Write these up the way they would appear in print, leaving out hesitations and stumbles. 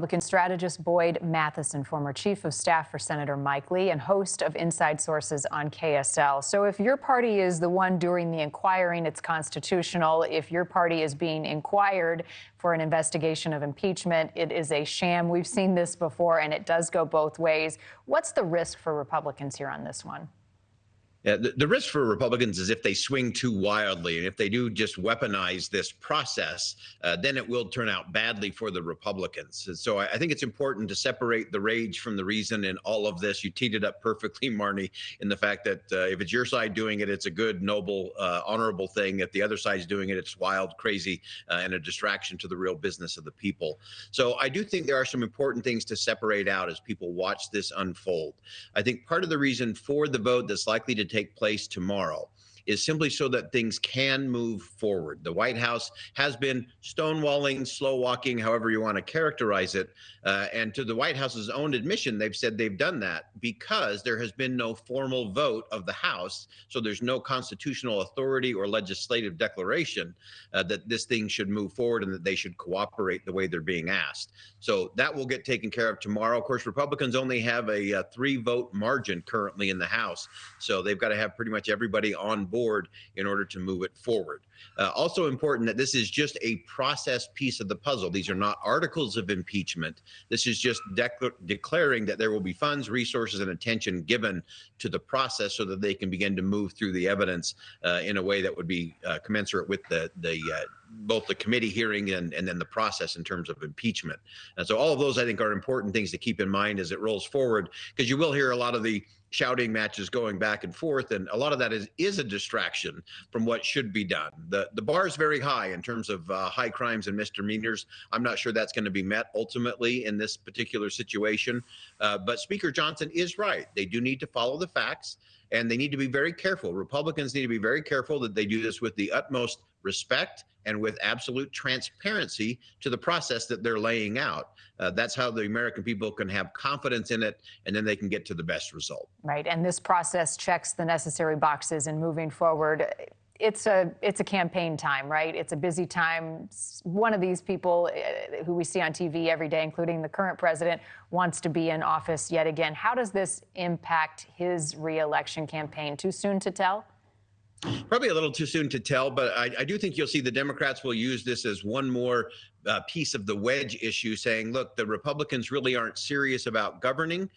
Republican strategist Boyd Matheson, former chief of staff for Senator Mike Lee and host of Inside Sources on KSL. So if your party is the one doing the inquiring, it's constitutional. If your party is being inquired for an investigation of impeachment, it is a sham. We've seen this before, and it does go both ways. What's the risk for Republicans here on this one? Yeah, the risk for Republicans is if they swing too wildly, and if they do just weaponize this process, then it will turn out badly for the Republicans. And so I think it's important to separate the rage from the reason in all of this. You teed it up perfectly, Marni, in the fact that if it's your side doing it, it's a good, noble, honorable thing. If the other side's doing it, it's wild, crazy, and a distraction to the real business of the people. So I do think there are some important things to separate out as people watch this unfold. I think part of the reason for the vote that's likely to take place tomorrow is simply so that things can move forward. The White House has been stonewalling, slow walking, however you want to characterize it. And to the White House's own admission, they've said they've done that because there has been no formal vote of the House. So there's no constitutional authority or legislative declaration that this thing should move forward and that they should cooperate the way they're being asked. So that will get taken care of tomorrow. Of course, Republicans only have a 3-vote margin currently in the House. So they've got to have pretty much everybody on board in order to move it forward. Also important that this is just a process piece of the puzzle. These are not articles of impeachment. This is just declaring that there will be funds, resources, and attention given to the process so that they can begin to move through the evidence in a way that would be commensurate with both the committee hearing and then the process in terms of impeachment. And so all of those, I think, are important things to keep in mind as it rolls forward, because you will hear a lot of the shouting matches going back and forth, and a lot of that is a distraction from what should be done. The bar is very high in terms of high crimes and misdemeanors. I'm not sure that's going to be met ultimately in this particular situation, but Speaker Johnson is right. They do need to follow the facts, and they need to be very careful. Republicans need to be very careful that they do this with the utmost respect and with absolute transparency to the process that they're laying out. That's how the American people can have confidence in it, and then they can get to the best result. Right, and this process checks the necessary boxes in moving forward. It's a campaign time, right? It's a busy time. One of these people who we see on TV every day, including the current president, wants to be in office yet again. How does this impact his reelection campaign? Too soon to tell? Probably a little too soon to tell, but I do think you'll see the Democrats will use this as one more piece of the wedge issue, saying, look, the Republicans really aren't serious about governing.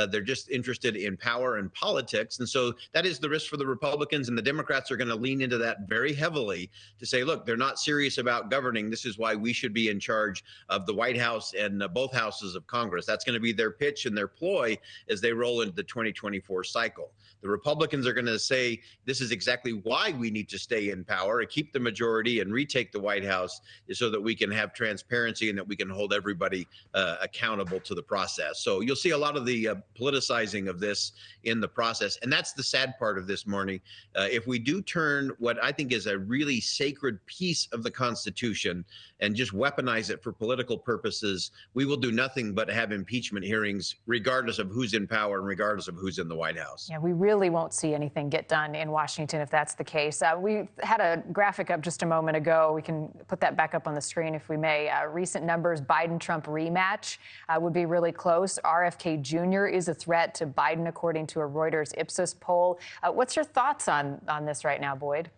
They're just interested in power and politics. And so that is the risk for the Republicans, and the Democrats are going to lean into that very heavily to say, look, they're not serious about governing. This is why we should be in charge of the White House and both houses of Congress. That's going to be their pitch and their ploy as they roll into the 2024 cycle. The Republicans are going to say this is exactly why we need to stay in power and keep the majority and retake the White House, is so that we can have transparency and that we can hold everybody accountable to the process. So you'll see a lot of the politicizing of this in the process. And that's the sad part of this, Marni. If we do turn what I think is a really sacred piece of the Constitution and just weaponize it for political purposes, we will do nothing but have impeachment hearings regardless of who's in power and regardless of who's in the White House. Yeah, we really won't see anything get done in Washington if that's the case. We had a graphic up just a moment ago. We can put that back up on the screen if we may. Recent numbers, Biden-Trump rematch would be really close. RFK Jr. is a threat to Biden, according to a Reuters Ipsos poll. What's your thoughts on this right now, Boyd?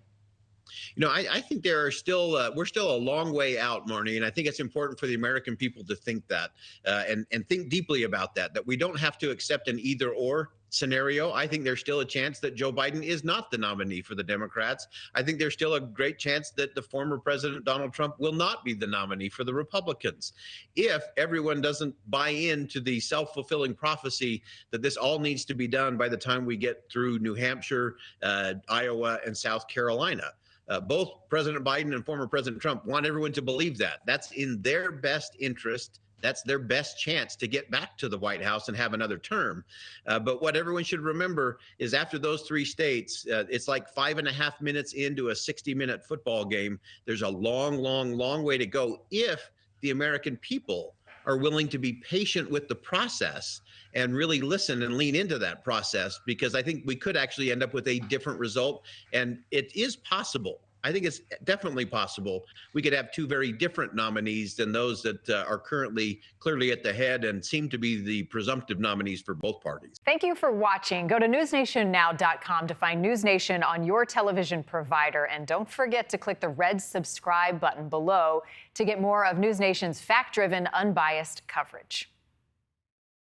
You know, I think there are still we're still a long way out, Marni, and I think it's important for the American people to think that and think deeply about that we don't have to accept an either-or scenario. I think there's still a chance that Joe Biden is not the nominee for the Democrats. I think there's still a great chance that the former President Donald Trump will not be the nominee for the Republicans. If everyone doesn't buy into the self-fulfilling prophecy that this all needs to be done by the time we get through New Hampshire, Iowa, and South Carolina. Both President Biden and former President Trump want everyone to believe that. That's in their best interest. That's their best chance to get back to the White House and have another term. But what everyone should remember is after those 3 states, it's like 5.5 minutes into a 60-minute football game. There's a long, long, long way to go if the American people are willing to be patient with the process and really listen and lean into that process, because I think we could actually end up with a different result. And it is possible. I think it's definitely possible we could have two very different nominees than those that are currently clearly at the head and seem to be the presumptive nominees for both parties. Thank you for watching. Go to newsnationnow.com to find NewsNation on your television provider. And don't forget to click the red subscribe button below to get more of NewsNation's fact-driven, unbiased coverage.